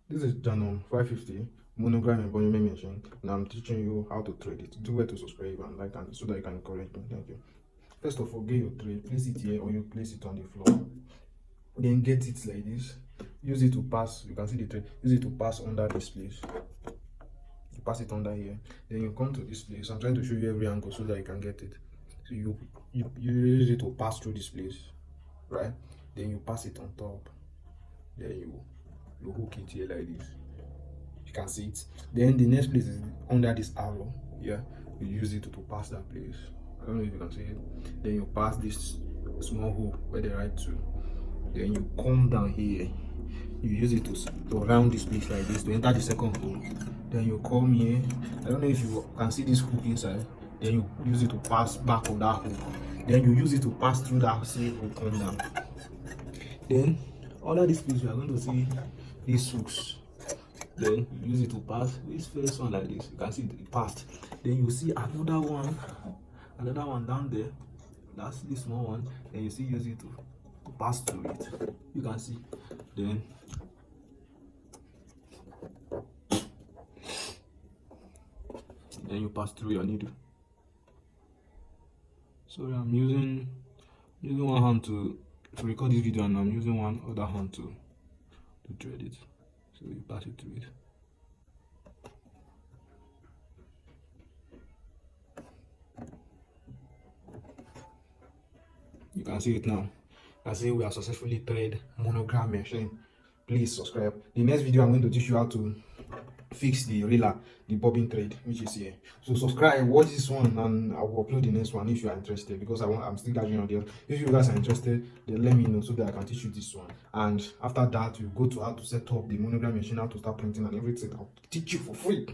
This is Janome 550 monogram embroidery machine, and I'm teaching you how to thread it. Do well to subscribe and like, and so that you can encourage me. Thank you. First of all, get your thread, place it here or you place it on the floor. Then get it like this. Use it to pass. You can see the thread. Use it to pass under this place. You pass it under here. Then you come to this place. I'm trying to show you every angle so that you can get it. So you use it to pass through this place, right? Then you pass it on top. Then you hook it here like this. You can see it. Then the next place is under this arrow. Yeah, you use it to pass that place. I don't know if you can see it. Then you pass this small hook where they write to. Then you come down here. You use it to round this place like this to enter the second hole. Then you come here. I don't know if you can see this hook inside. Then you use it to pass back on that hook. Then you use it to pass through that same hook, come down. Then under this place we are going to see these hooks. Then you use it to pass this first one like this. You can see it passed. Then you see another one down there. That's this small one. Then you see use it to pass through it. You can see. Then you pass through your needle. Sorry, I'm using one hand to record this video, and I'm using one other hand to thread it. So you pass it through it. You can see it now. You can see we have successfully thread monogram machine. Please subscribe. The next video I'm going to teach you how to fix the reeler, the bobbin thread, which is here. So subscribe, watch this one, and I will upload the next one if you are interested, because I'm still gathering on the other. If you guys are interested, then let me know so that I can teach you this one. And after that, you go to how to set up the monogram machine, how to start printing and everything. I'll teach you for free.